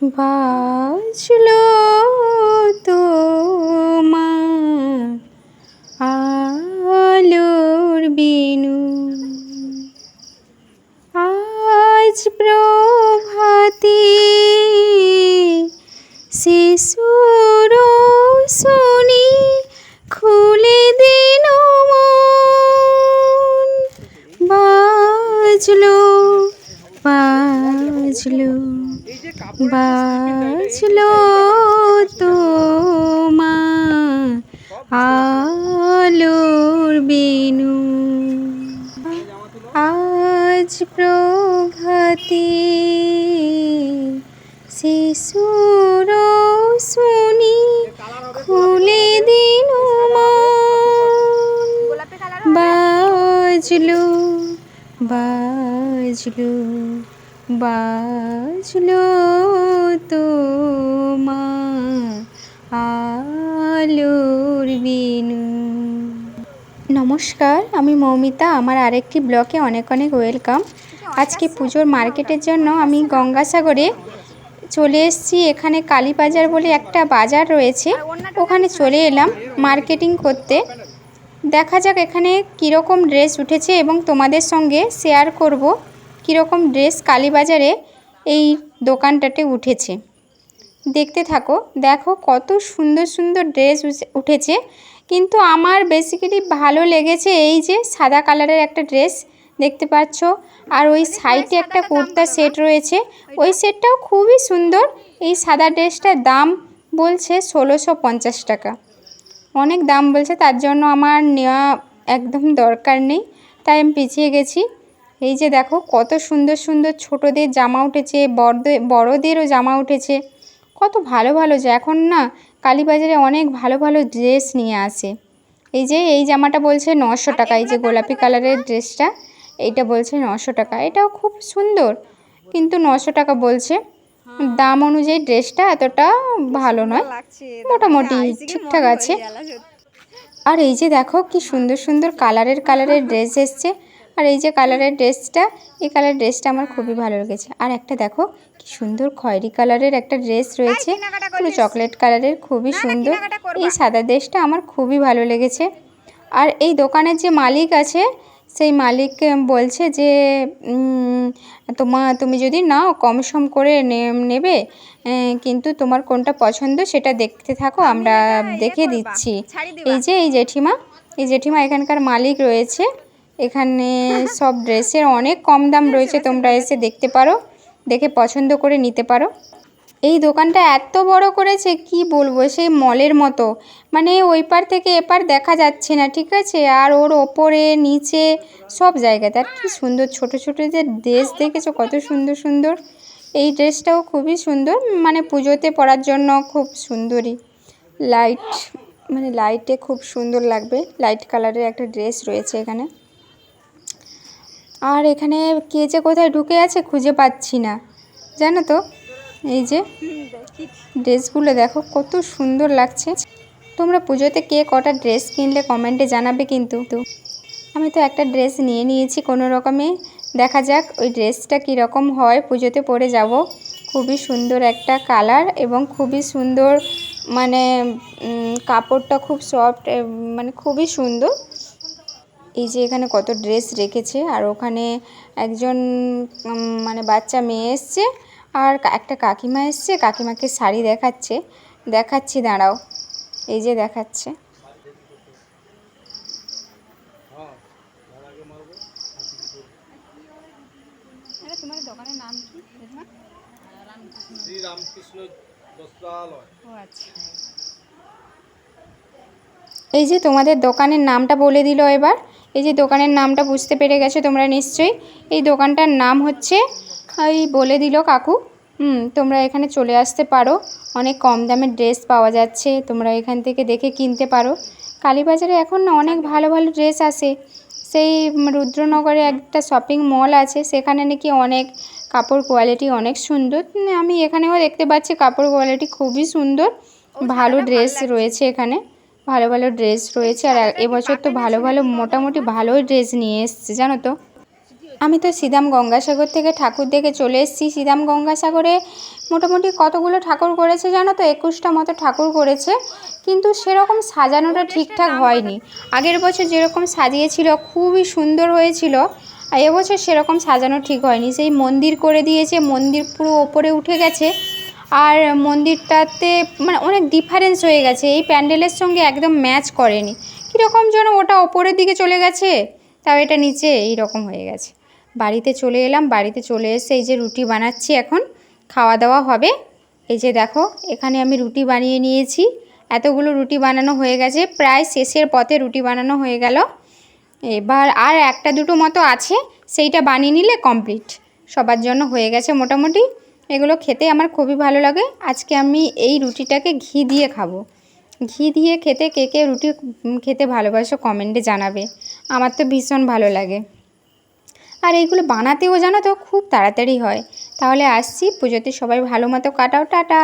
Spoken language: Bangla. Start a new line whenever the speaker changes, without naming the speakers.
বাজলো তোমার আলোর বিনু, আজ প্রভাতে শিশুর শুনি খুলে দিন মন। বাজলো বাজলো বাজলো তোমার আলোর বিনু, আজ প্রভাতে শিশুর শুনি খুলে দিন মন। বাজলো বাজলো বাজলো তোমার আলোর বিনু। নমস্কার, আমি মৌমিতা। আমার আরেকটি ব্লগে অনেক অনেক ওয়েলকাম। আজকে পুজোর মার্কেটের জন্য আমি গঙ্গাসাগরে চলে এসেছি। এখানে কালীবাজার বলে একটা বাজার রয়েছে, ওখানে চলে এলাম মার্কেটিং করতে। দেখা যাক এখানে কীরকম ড্রেস উঠেছে এবং তোমাদের সঙ্গে শেয়ার করব কীরকম ড্রেস কালীবাজারে এই দোকানটাতে উঠেছে। দেখতে থাকো। দেখো কত সুন্দর সুন্দর ড্রেস উঠেছে, কিন্তু আমার বেসিক্যালি ভালো লেগেছে এই যে সাদা কালারের একটা ড্রেস দেখতে পাচ্ছ, আর ওই সাইডে একটা কুর্তা সেট রয়েছে, ওই সেটটাও খুবই সুন্দর। এই সাদা ড্রেসটার দাম বলছে 1650 টাকা, অনেক দাম বলছে, তার জন্য আমার নেওয়া একদম দরকার নেই, তাই আমি পিছিয়ে গেছি। এই যে দেখো কত সুন্দর সুন্দর ছোটদের জামা উঠেছে, বড়দেরও জামা উঠেছে, কত ভালো ভালো যে এখন না কালীবাজারে অনেক ভালো ভালো ড্রেস নিয়ে আসে। এই যে এই জামাটা বলছে 900 টাকা, এই যে গোলাপি কালারের ড্রেসটা এইটা বলছে 900 টাকা, এটাও খুব সুন্দর, কিন্তু 900 টাকা বলছে। দাম অনুযায়ী ড্রেসটা এতটা ভালো নয়, মোটামুটি ঠিকঠাক আছে। আর এই যে দেখো কি সুন্দর সুন্দর কালারের ড্রেস এসছে, আর এই যে কালারের ড্রেসটা, এই কালারের ড্রেসটা আমার খুবই ভালো লেগেছে। আর একটা দেখো কি সুন্দর খয়েরি কালারের একটা ড্রেস রয়েছে, পুরো চকলেট কালারের, খুবই সুন্দর। এই সাদা ড্রেসটা আমার খুবই ভালো লেগেছে। আর এই দোকানের যে মালিক আছে, সেই মালিক বলছে যে তুমি যদি নাও কম সম করে নেবে, কিন্তু তোমার কোনটা পছন্দ সেটা দেখতে থাকো, আমরা দেখে দিচ্ছি। এই জেঠিমা এখানকার মালিক রয়েছে। এখানে সব ড্রেসের অনেক কম দাম রয়েছে, তোমরা এসে দেখতে পারো, দেখে পছন্দ করে নিতে পারো। এই দোকানটা এত বড় করেছে কি বলবো, সেই মলের মতো, মানে ওই পার থেকে এপার দেখা যাচ্ছে না, ঠিক আছে। আর ওর ওপরে নিচে সব জায়গাতে, আর কি সুন্দর ছোট ছোট যে ড্রেস দেখেছো, কত সুন্দর সুন্দর। এই ড্রেসটাও খুবই সুন্দর, মানে পুজোতে পরার জন্য খুব সুন্দরই, লাইটে খুব সুন্দর লাগবে। লাইট কালারের একটা ড্রেস রয়েছে এখানে। আর এখানে কে যে কোথায় ঢুকে আছে খুঁজে পাচ্ছি না, জানো তো। এই যে ড্রেসগুলো দেখো কত সুন্দর লাগছে। তোমরা পুজোতে কে কটা ড্রেস কিনলে কমেন্টে জানাবে কিন্তু। আমি তো একটা ড্রেস নিয়ে নিয়েছি কোনো রকমে, দেখা যাক ওই ড্রেসটা কীরকম হয়, পুজোতে পরে যাব। খুবই সুন্দর একটা কালার এবং খুবই সুন্দর, মানে কাপড়টা খুব সফট, মানে খুবই সুন্দর। এই যে এখানে কত ড্রেস রেখেছে, আর ওখানে একজন মানে বাচ্চা মেয়ে এসছে, আর একটা কাকিমা এসছে, কাকিমাকে শাড়ি দেখাচ্ছি, দাঁড়াও, এই যে দেখাচ্ছে। তোমার দোকানের নাম কি? শ্রী রামকৃষ্ণ বস্ত্রালয়। ও আচ্ছা। এই যে তোমাদের দোকানের নামটা বলে দিল এবার। এই যে দোকানের নামটা বুঝতে পেরে গেছো তোমরা নিশ্চয়ই। এই দোকানটার নাম হচ্ছে, এই বলে দিল কাকু। তোমরা এখানে চলে আসতে পারো, অনেক কম দামের ড্রেস পাওয়া যাচ্ছে, তোমরা এখান থেকে দেখে কিনতে পারো। কালীবাজারে এখন না অনেক ভালো ভালো ড্রেস আসে। সেই রুদ্রনগরে একটা শপিং মল আছে, সেখানে নাকি অনেক কাপড় কোয়ালিটি অনেক সুন্দর। আমি এখানেও দেখতে পাচ্ছি কাপড় কোয়ালিটি খুবই সুন্দর, ভালো ড্রেস রয়েছে এখানে, ভালো ভালো ড্রেস রয়েছে। আর এবছর তো ভালো ভালো মোটামুটি ভালোই ড্রেস নিয়ে এসছে, জানো তো। আমি তো সিদাম গঙ্গাসাগর থেকে ঠাকুর দেখে চলে এসেছি। সিদাম গঙ্গাসাগরে মোটামুটি কতগুলো ঠাকুর করেছে জানো তো, 21টা মতো ঠাকুর করেছে, কিন্তু সেরকম সাজানোটা ঠিকঠাক হয়নি। আগের বছর যেরকম সাজিয়েছিল খুবই সুন্দর হয়েছিল, আর এবছর সেরকম সাজানো ঠিক হয়নি। সেই মন্দির করে দিয়েছে, মন্দির পুরো ওপরে উঠে গেছে, আর মন্দিরটাতে মানে অনেক ডিফারেন্স হয়ে গেছে, এই প্যান্ডেলের সঙ্গে একদম ম্যাচ করেনি। কীরকম যেন ওটা ওপরের দিকে চলে গেছে, তাও এটা নিচে এই রকম হয়ে গেছে। বাড়িতে চলে এলাম, বাড়িতে চলে এসে এই যে রুটি বানাচ্ছি, এখন খাওয়া দাওয়া হবে। এই যে দেখো এখানে আমি রুটি বানিয়ে নিয়েছি, এতগুলো রুটি বানানো হয়ে গেছে, প্রায় শেষের পথে রুটি বানানো হয়ে গেল। এবার আর একটা দুটো মতো আছে, সেইটা বানিয়ে নিলে কমপ্লিট, সবার জন্য হয়ে গেছে মোটামুটি। এগুলো খেতে আমার খুবই ভালো লাগে। আজকে আমি এই রুটিটাকে ঘি দিয়ে খাবো। ঘি দিয়ে খেতে কে কে রুটি খেতে ভালোবাসো কমেন্টে জানাবে, আমার তো ভীষণ ভালো লাগে। আর এইগুলো বানাতেও জানো তো খুব তাড়াতাড়ি হয়। তাহলে আসছি, পুজোতে সবাই ভালো মতো কাটাও, টাটা।